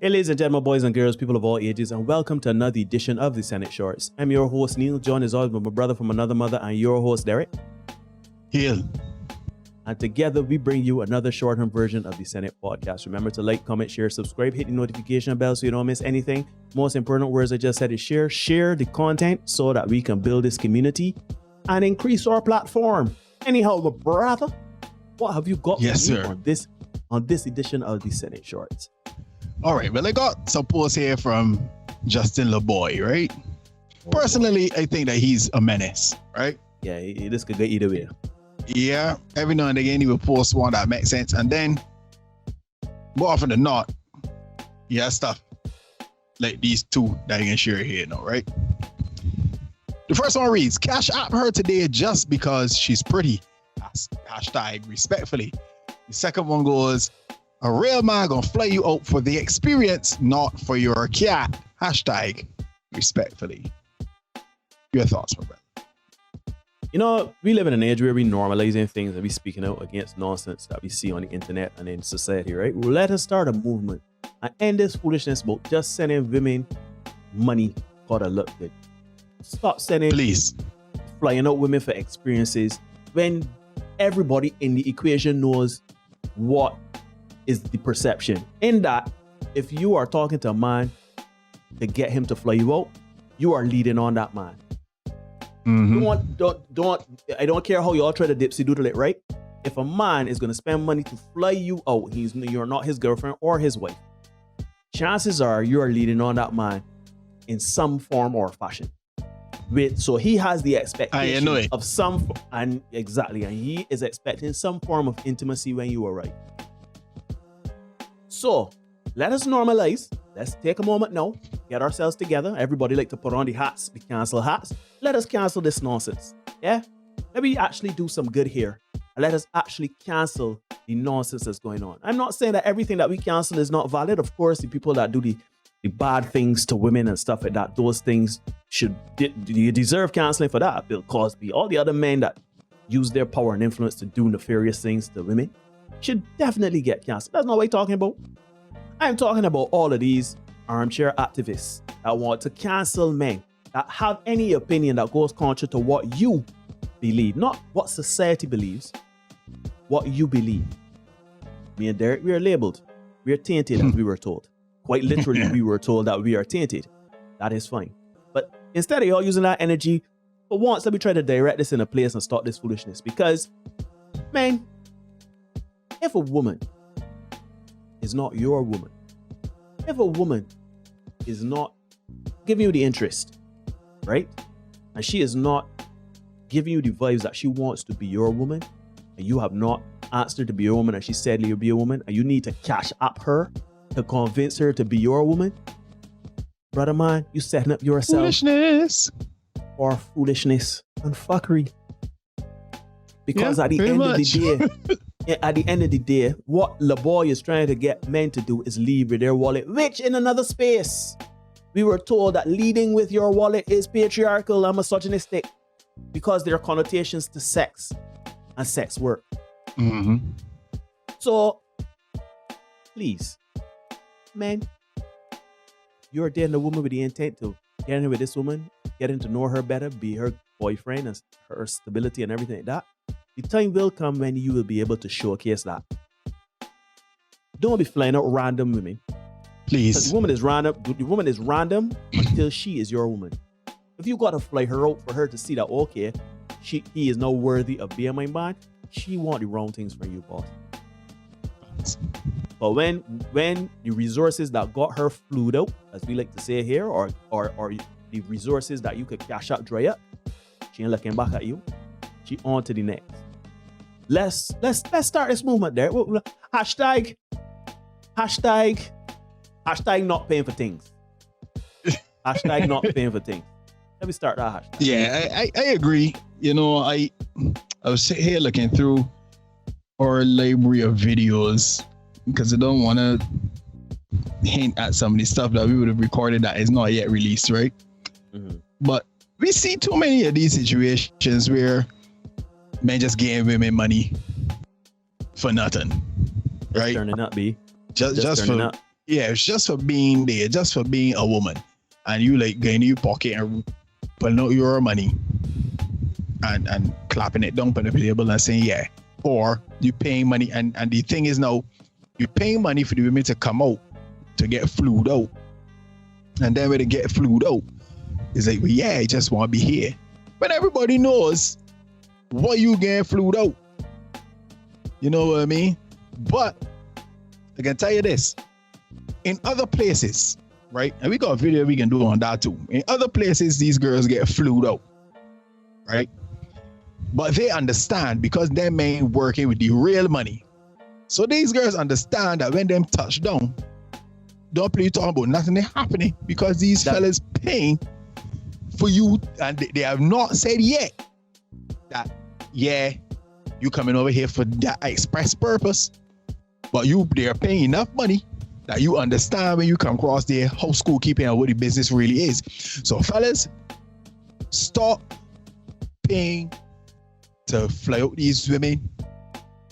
Hey ladies and gentlemen, boys and girls, people of all ages, and welcome to another edition of the Senate Shorts. I'm your host, Neil. John is always my brother from another mother, and your host, Derek. Here. And together, we bring you another shortened version of the Senate podcast. Remember to like, comment, share, subscribe, hit the notification bell so you don't miss anything. Most important words I just said is share the content so that we can build this community and increase our platform. Anyhow, my brother, what have you got for me on this edition of the Senate Shorts? All right, well, I got some posts here from Justin LeBoy, right? Personally, I think that he's a menace, right? Yeah, this could go either way. Yeah, every now and again he will post one that makes sense, and then more often than not, he has stuff like these two that I can share here now, right? The first one reads, Cash App her today just because she's pretty. Hashtag respectfully. The second one goes, a real man gonna fly you out for the experience, not for your cat. Hashtag respectfully. Your thoughts, my brother? You know, we live in an age where we normalizing things and we speaking out against nonsense that we see on the internet and in society, right? Well, let us start a movement and end this foolishness about just sending women money gotta look good. Stop sending, please, flying out women for experiences when everybody in the equation knows what is the perception. In that, if you are talking to a man to get him to fly you out, you are leading on that man. Mm-hmm. I don't care how y'all try to dipsy doodle it, right? If a man is going to spend money to fly you out, you're not his girlfriend or his wife. Chances are you are leading on that man in some form or fashion. So he has the expectation of some, and he is expecting some form of intimacy when you arrive. So let us normalize. Let's take a moment now, get ourselves together. Everybody like to put on the hats, the cancel hats. Let us cancel this nonsense. Yeah? Let me actually do some good here. And let us actually cancel the nonsense that's going on. I'm not saying that everything that we cancel is not valid. Of course, the people that do the bad things to women and stuff like that, those things you deserve canceling for that. Bill Cosby, all the other men that use their power and influence to do nefarious things to women should definitely get canceled. That's not what I'm talking about. I'm talking about all of these armchair activists that want to cancel men that have any opinion that goes contrary to what you believe, not what society believes, what you believe. Me and Derek, we are labeled. We are tainted, as we were told. Quite literally, we were told that we are tainted. That is fine. But instead of y'all using that energy, for once, let me try to direct this in a place and stop this foolishness. Because, man, if a woman is not your woman, if a woman is not giving you the interest, right? And she is not giving you the vibes that she wants to be your woman, and you have not asked her to be your woman, and she said you'll be a woman, and you need to cash up her to convince her to be your woman, brother man, you setting up yourself for foolishness and fuckery. Because at the end of the day, what LeBoy is trying to get men to do is leave with their wallet, which in another space, we were told that leading with your wallet is patriarchal and misogynistic because there are connotations to sex and sex work. Mm-hmm. So, please, men, you're dating a woman with the intent to get in with this woman, getting to know her better, be her boyfriend and her stability and everything like that. The time will come when you will be able to showcase that. Don't be flying out random women. Please. The woman is random until she is your woman. If you got to fly her out for her to see that, okay, he is now worthy of being my man, she want the wrong things from you, boss. But when the resources that got her flued out, as we like to say here, or the resources that you could cash out dry up, she ain't looking back at you. She on to the next. Let's start this movement there. Hashtag not paying for things. Hashtag not paying for things. Let me start that hashtag. Yeah, I agree. You know, I was sitting here looking through our library of videos because I don't want to hint at some of the stuff that we would have recorded that is not yet released, right? Mm-hmm. But we see too many of these situations where men just giving women money for nothing, right? Turning up, B. Just for, Yeah, it's just for being there, just for being a woman. And you like going in your pocket and pulling out your money and clapping it down on the table and saying, yeah. Or you paying money. And the thing is now, you're paying money for the women to come out, to get flued out. And then when they get flued out, it's like, well, yeah, I just want to be here. But everybody knows what you getting flued out. You know what I mean? But I can tell you this. In other places, right? And we got a video we can do on that too. In other places, these girls get flued out, right? But they understand because their men working with the real money. So these girls understand that when them touch down, don't play talking about nothing happening because these fellas paying for you, and they have not said yet that, yeah, you coming over here for that express purpose, but they're paying enough money that you understand when you come across their whole school keeping and what the business really is. So fellas, stop paying to fly out these women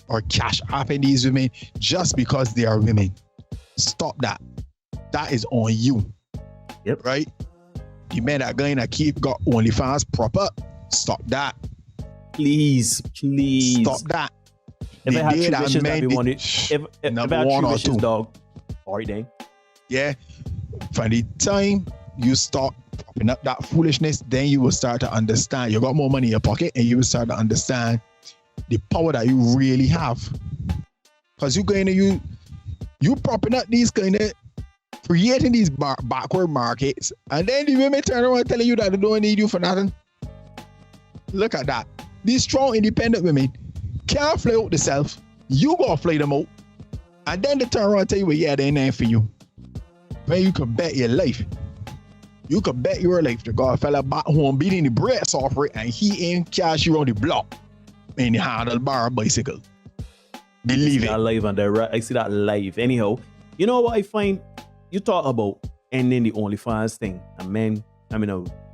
or cash apping these women just because they are women. Stop that. That is on you. Yep. Right? The men that going to keep got OnlyFans prop up. Stop that. Please. Stop that. If I had 3 wishes that we wanted, if I had 3 wishes, dog. All right, then. Yeah. From the time you start propping up that foolishness, then you will start to understand. You got more money in your pocket and you will start to understand the power that you really have. Because you going to, you propping up these kind of, creating these backward markets, and then the women turn around telling you that they don't need you for nothing. Look at that. These strong, independent women can't fly out themselves. You gotta fly them out. And then they turn around and tell you, well, yeah, they ain't for you. When you can bet your life. You can bet your life to God, fella back home beating the brakes off it, and he ain't cash you on the block in the handlebar bicycle. Believe it. I see that live. Anyhow, you know what I find? You talk about ending the OnlyFans thing, and men,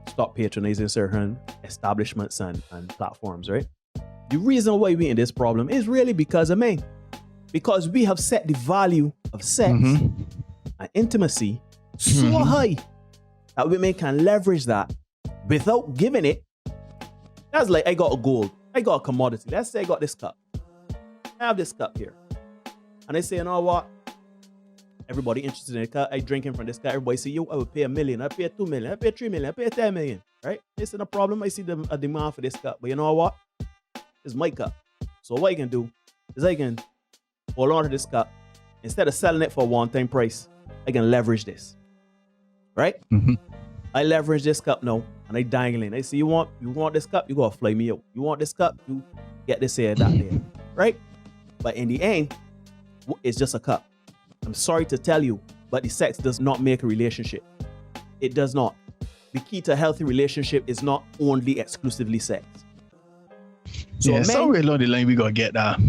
stop patronizing certain establishments and platforms, right? The reason why we in this problem is really because of men. Because we have set the value of sex and intimacy so high that women can leverage that without giving it. That's like, I got a gold, I got a commodity. Let's say I got this cup. I have this cup here. And I say, you know what? Everybody interested in the cup, I drinking from this cup. Everybody say, yo, I will pay $1 million, I pay $2 million, I pay $3 million, I pay $10 million, right? This is a problem. I see a demand for this cup. But you know what? It's my cup. So what I can do is I can hold on to this cup. Instead of selling it for a one-time price, I can leverage this, right? I leverage this cup now, and I dangling. I say, you want this cup? You gotta fly me out. You want this cup? You get this here, that there, right? But in the end, it's just a cup. I'm sorry to tell you, but the sex does not make a relationship. It does not. The key to a healthy relationship is not only exclusively sex. So yeah, somewhere along the line we gotta get that.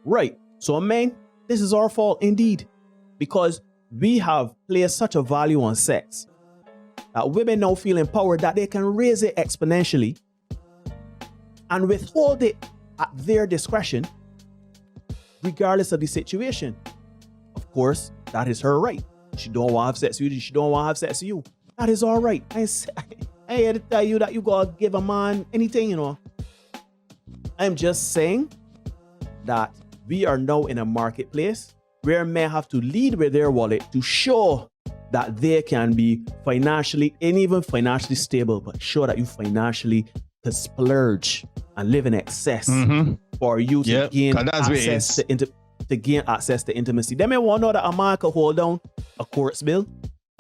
Right. So men, this is our fault indeed. Because we have placed such a value on sex that women now feel empowered that they can raise it exponentially and withhold it at their discretion, regardless of the situation. Of course, that is her right. She don't want to have sex with you. She don't want to have sex with you. That is all right. I ain't here to tell you that you gotta give a man anything, you know. I'm just saying that we are now in a marketplace where men have to lead with their wallet to show that they can be financially, and even financially stable, but show that you financially can splurge and live in excess for you to gain access to gain access to intimacy. They may want to know that a man can hold down a courts bill.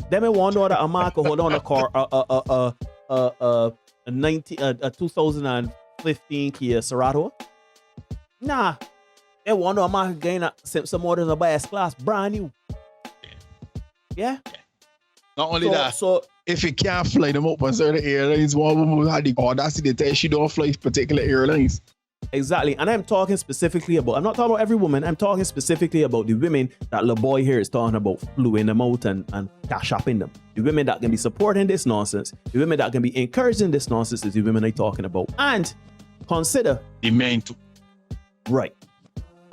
They may want to know that a man can hold down a 2015 Kia Cerato. Nah, they want to know a man can gain some more than a bias class, brand new. Yeah. Not only that, so if you can't fly them up on certain airlines, one woman had the audacity to tell she don't fly particular airlines. Exactly. And I'm talking specifically about, I'm not talking about every woman, I'm talking specifically about the women that the boy here is talking about, fluing them out and cash shopping them. The women that can be supporting this nonsense, the women that can be encouraging this nonsense is the women I'm talking about. And consider the men too. Right.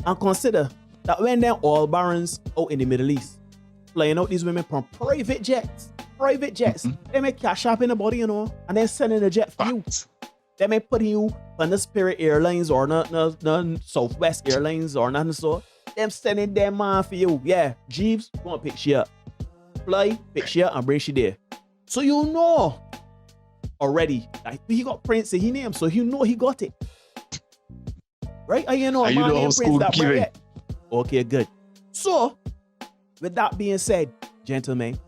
And consider that when they're all barons out in the Middle East, flying out these women from private jets. Private jets. They may cash up in the body, you know, and then sending a jet for you. They may put you on the Spirit Airlines or the Southwest Airlines or nothing so. Them sending them man for you. Yeah, Jeeves, go and pick you up. Fly, pick you up and bring you there. So you know already, like, he got Prince in his name, so you know he got it. Right? And you know, you know Prince school that giving. Okay, good. So, with that being said, gentlemen,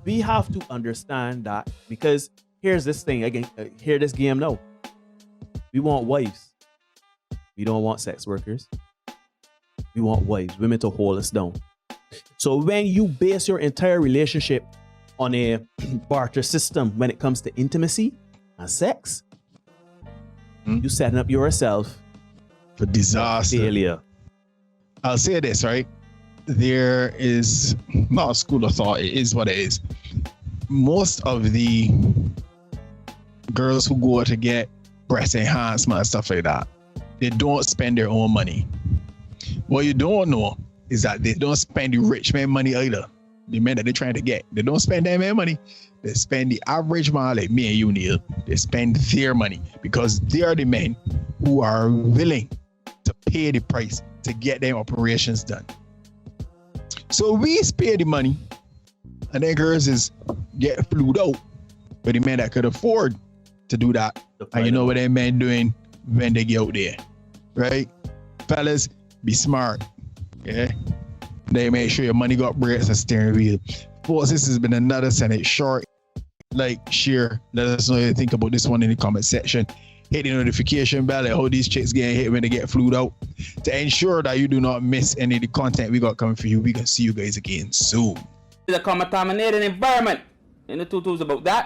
we have to understand that, because here's this thing again, hear this game now. We want wives. We don't want sex workers. We want wives, women to hold us down. So when you base your entire relationship on a barter system when it comes to intimacy and sex, you setting up yourself for disaster. Failure. I'll say this, right? There is not a school of thought. It is what it is. Most of the girls who go to get breast enhancement and stuff like that, they don't spend their own money. What you don't know is that they don't spend the rich man money either. The men that they're trying to get, they don't spend their man money. They spend the average man like me and you, Neil. They spend their money because they are the men who are willing to pay the price to get them operations done. So we spare the money, and then girls is get flued out for the men that could afford to do that. And you know what them men doing when they get out there, right? Fellas, be smart, yeah? They make sure your money got brakes and steering wheel. Folks, this has been another Senate short. Like, share, let us know what you think about this one in the comment section. Hit the notification bell, like how these chicks get hit when they get flued out, to ensure that you do not miss any of the content we got coming for you. We can see you guys again soon. It's a contaminated environment. In the tutus about that.